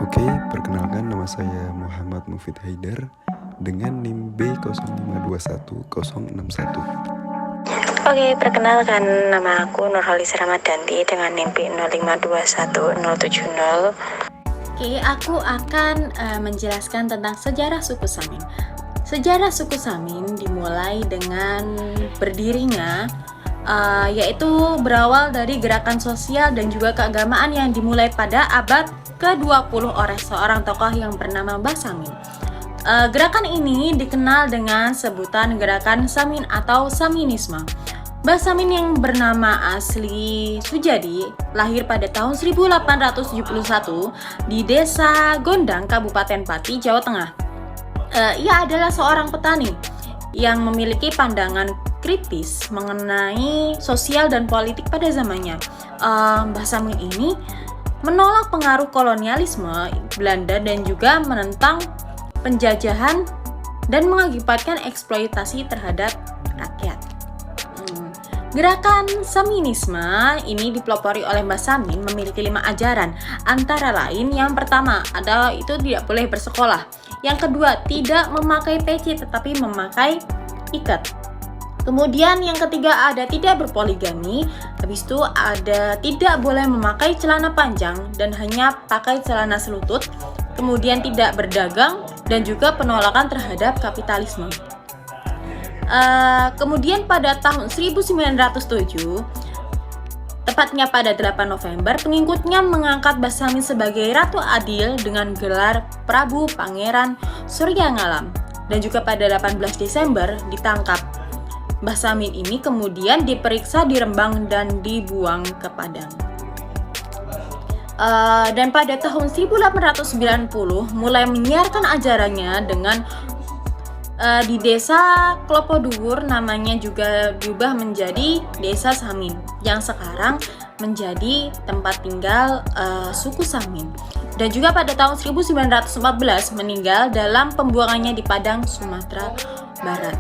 Oke, perkenalkan nama saya Muhammad Mufid Haidar dengan NIM B05210061. Oke, perkenalkan nama aku Nurholis Ramadhanti dengan NIM B05211070. Oke, aku akan menjelaskan tentang sejarah suku Samin. Sejarah suku Samin dimulai dengan berdirinya yaitu berawal dari gerakan sosial dan juga keagamaan yang dimulai pada abad ke-20 oleh seorang tokoh yang bernama Mbah Samin. Gerakan ini dikenal dengan sebutan gerakan Samin atau Saminisme. Mbah Samin yang bernama asli Sujadi lahir pada tahun 1871 di Desa Gondang, Kabupaten Pati, Jawa Tengah. Ia adalah seorang petani yang memiliki pandangan kritis mengenai sosial dan politik pada zamannya. Mbah Samin ini menolak pengaruh kolonialisme Belanda dan juga menentang penjajahan dan mengakibatkan eksploitasi terhadap rakyat. Gerakan Saminisme ini dipelopori oleh Mbah Samin memiliki 5 ajaran, antara lain yang pertama adalah itu tidak boleh bersekolah, yang kedua tidak memakai peci tetapi memakai ikat, kemudian yang ketiga ada tidak berpoligami, habis itu ada tidak boleh memakai celana panjang dan hanya pakai celana selutut, kemudian tidak berdagang dan juga penolakan terhadap kapitalisme. Kemudian pada tahun 1907, tepatnya pada 8 November, pengikutnya mengangkat Mbah Samin sebagai Ratu Adil dengan gelar Prabu Pangeran Surya Ngalam, dan juga pada 18 Desember ditangkap. Mbah Samin ini kemudian diperiksa di Rembang dan dibuang ke Padang. Dan pada tahun 1890 mulai menyiarkan ajarannya dengan di desa Klopo Dhuwur, namanya juga diubah menjadi Desa Samin yang sekarang menjadi tempat tinggal suku Samin. Dan juga pada tahun 1914 meninggal dalam pembuangannya di Padang, Sumatera Barat.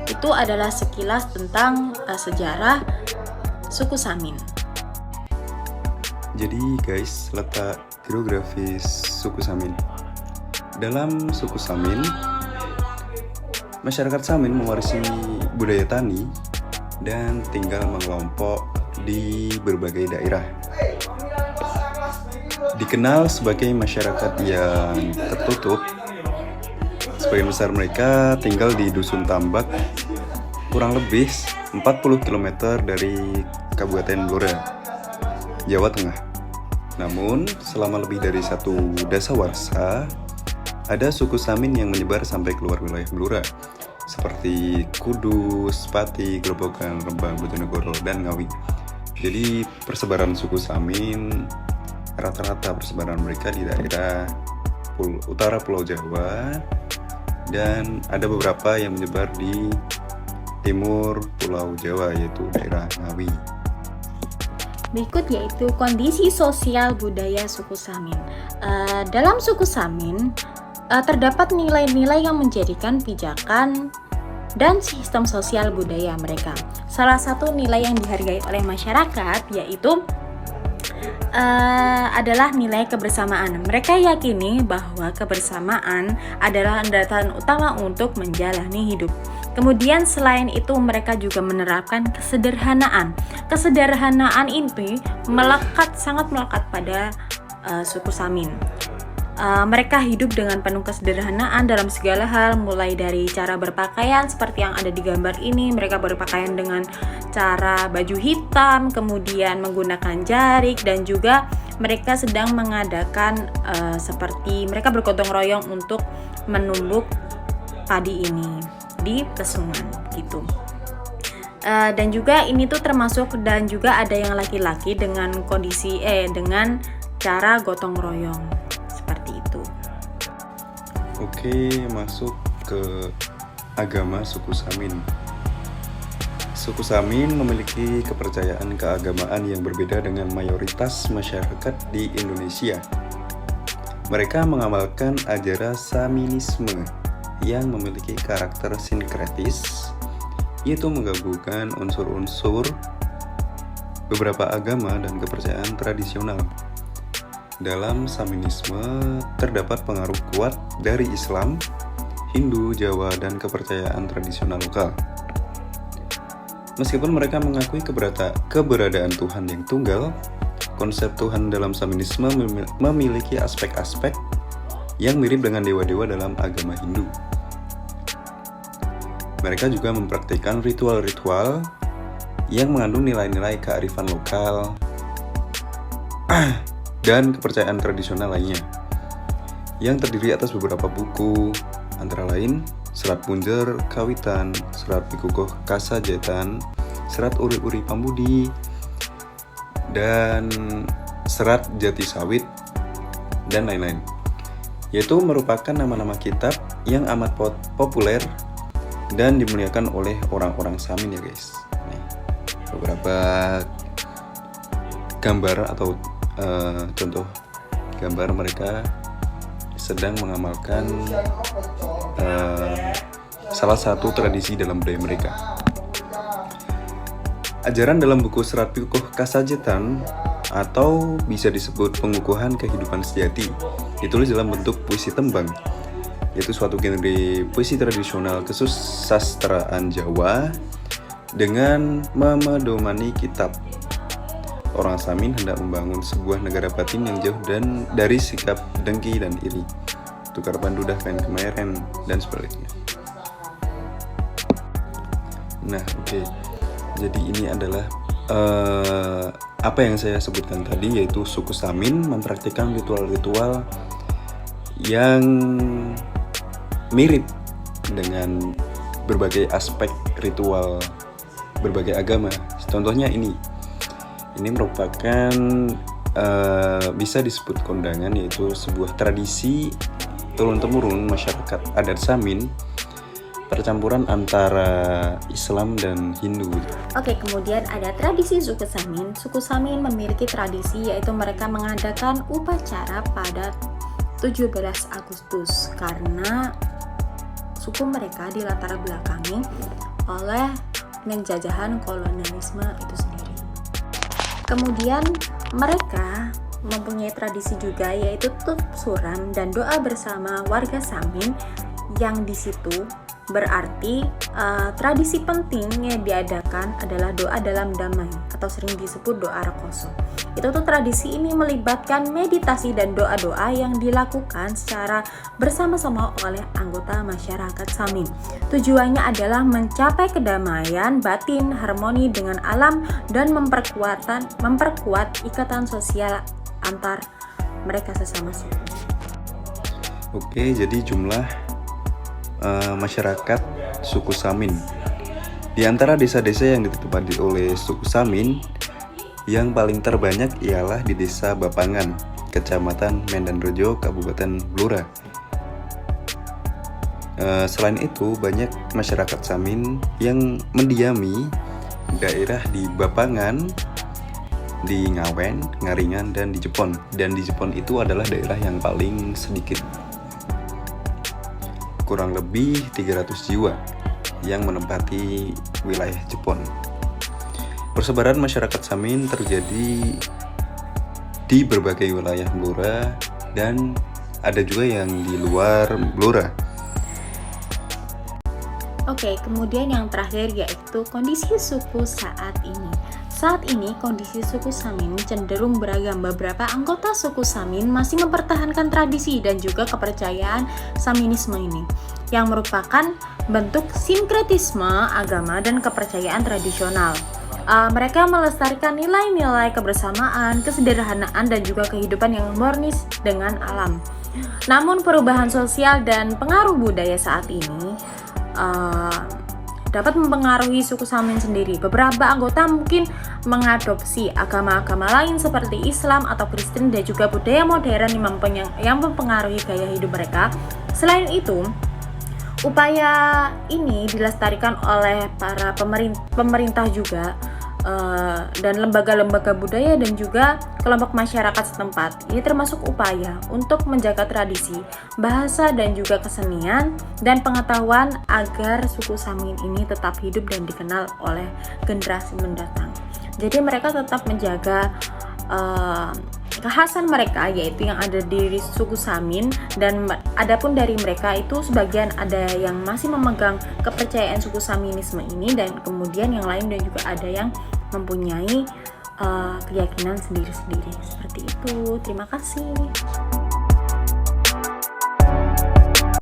Itu adalah sekilas tentang sejarah suku Samin. Jadi guys, letak geografis suku Samin. Dalam suku Samin, masyarakat Samin mewarisi budaya tani dan tinggal mengelompok di berbagai daerah. Dikenal sebagai masyarakat yang tertutup. Sebagian besar mereka tinggal di Dusun Tambak, kurang lebih 40 km dari Kabupaten Blora, Jawa Tengah. Namun, selama lebih dari 1 dasawarsa, ada suku Samin yang menyebar sampai keluar wilayah Blora, seperti Kudus, Pati, Grobogan, Rembang, Bojonegoro, dan Ngawi. Jadi persebaran suku Samin, rata-rata persebaran mereka di daerah utara Pulau Jawa, dan ada beberapa yang menyebar di timur Pulau Jawa, yaitu daerah Ngawi. Berikut yaitu kondisi sosial budaya suku Samin. Dalam suku Samin terdapat nilai-nilai yang menjadikan pijakan dan sistem sosial budaya mereka. Salah satu nilai yang dihargai oleh masyarakat yaitu adalah nilai kebersamaan. Mereka yakini bahwa kebersamaan adalah landasan utama untuk menjalani hidup. Kemudian selain itu mereka juga menerapkan kesederhanaan. Kesederhanaan ini sangat melekat pada suku Samin. Mereka hidup dengan penuh kesederhanaan dalam segala hal, mulai dari cara berpakaian seperti yang ada di gambar ini. Mereka berpakaian dengan cara baju hitam, kemudian menggunakan jarik, dan juga mereka sedang mengadakan seperti mereka bergotong royong untuk menumbuk padi ini di pesungan gitu. Dan juga ini tuh termasuk, dan juga ada yang laki-laki dengan kondisi dengan cara gotong royong seperti itu. Oke, masuk ke agama suku Samin. Suku Samin memiliki kepercayaan keagamaan yang berbeda dengan mayoritas masyarakat di Indonesia. Mereka mengamalkan ajaran Saminisme yang memiliki karakter sinkretis, yaitu menggabungkan unsur-unsur beberapa agama dan kepercayaan tradisional. dalam Saminisme terdapat pengaruh kuat dari Islam, Hindu, Jawa, dan kepercayaan tradisional lokal. Meskipun mereka mengakui keberadaan Tuhan yang tunggal, konsep Tuhan dalam Saminisme memiliki aspek-aspek yang mirip dengan dewa-dewa dalam agama Hindu. Mereka juga mempraktikkan ritual-ritual yang mengandung nilai-nilai kearifan lokal dan kepercayaan tradisional lainnya, yang terdiri atas beberapa buku, antara lain Serat Punjer Kawitan, Serat Pikukoh Kasajetan, Serat Uri-Uri Pambudi, dan Serat Jati Sawit, dan lain-lain. Yaitu merupakan nama-nama kitab yang amat populer dan dimuliakan oleh orang-orang Samin ya guys. Nih, beberapa gambar atau contoh gambar mereka sedang mengamalkan salah satu tradisi dalam budaya mereka. Ajaran dalam buku Serat Pikukoh Kasajetan atau bisa disebut pengukuhan kehidupan sejati ditulis dalam bentuk puisi tembang, yaitu suatu genre puisi tradisional kesusastraan Jawa dengan memedomani kitab. Orang Samin hendak membangun sebuah negara batin yang jauh dan dari sikap dengki dan iri, tukar pandudah kain kemarin, dan sebaliknya. Nah, oke. Jadi ini adalah apa yang saya sebutkan tadi, yaitu suku Samin mempraktikkan ritual-ritual yang mirip dengan berbagai aspek ritual berbagai agama. Contohnya ini merupakan bisa disebut kondangan, yaitu sebuah tradisi turun-temurun masyarakat adat Samin, percampuran antara Islam dan Hindu. Oke, kemudian ada tradisi suku Samin. Suku Samin memiliki tradisi yaitu mereka mengadakan upacara pada 17 Agustus karena suku mereka dilatar belakangi oleh penjajahan kolonialisme itu sendiri. Kemudian mereka mempunyai tradisi juga yaitu tutup suram dan doa bersama warga Samin, yang di situ berarti tradisi penting yang diadakan adalah doa dalam damai atau sering disebut doa rekoso. Itu tuh tradisi ini melibatkan meditasi dan doa-doa yang dilakukan secara bersama-sama oleh anggota masyarakat Samin. Tujuannya adalah mencapai kedamaian batin, harmoni dengan alam, dan memperkuat ikatan sosial antar mereka sesama suku. Oke, jadi jumlah masyarakat suku Samin. Di antara desa-desa yang ditempati oleh suku Samin, yang paling terbanyak ialah di Desa Bapangan, Kecamatan Medanrejo, Kabupaten Blora. Selain itu, banyak masyarakat Samin yang mendiami daerah di Bapangan, di Ngawen, Ngaringan, dan di Jepon. Dan di Jepon itu adalah daerah yang paling sedikit, kurang lebih 300 jiwa yang menempati wilayah Jepon. Persebaran masyarakat Samin terjadi di berbagai wilayah Blora dan ada juga yang di luar Blora. Oke, kemudian yang terakhir yaitu kondisi suku saat ini. Saat ini kondisi suku Samin cenderung beragam. Beberapa anggota suku Samin masih mempertahankan tradisi dan juga kepercayaan Saminisme ini, yang merupakan bentuk sinkretisme agama dan kepercayaan tradisional. Mereka melestarikan nilai-nilai kebersamaan, kesederhanaan, dan juga kehidupan yang harmonis dengan alam. Namun perubahan sosial dan pengaruh budaya saat ini dapat mempengaruhi suku Samin sendiri. Beberapa anggota mungkin mengadopsi agama-agama lain seperti Islam atau Kristen dan juga budaya modern yang mempengaruhi gaya hidup mereka. Selain itu, upaya ini dilestarikan oleh para pemerintah juga, dan lembaga-lembaga budaya dan juga kelompok masyarakat setempat. Ini termasuk upaya untuk menjaga tradisi, bahasa, dan juga kesenian dan pengetahuan agar suku Samin ini tetap hidup dan dikenal oleh generasi mendatang. Jadi mereka tetap menjaga kekhasan mereka, yaitu yang ada di suku Samin. Dan adapun dari mereka itu sebagian ada yang masih memegang kepercayaan suku Saminisme ini, dan kemudian yang lain dan juga ada yang mempunyai keyakinan sendiri-sendiri. Seperti itu. Terima kasih.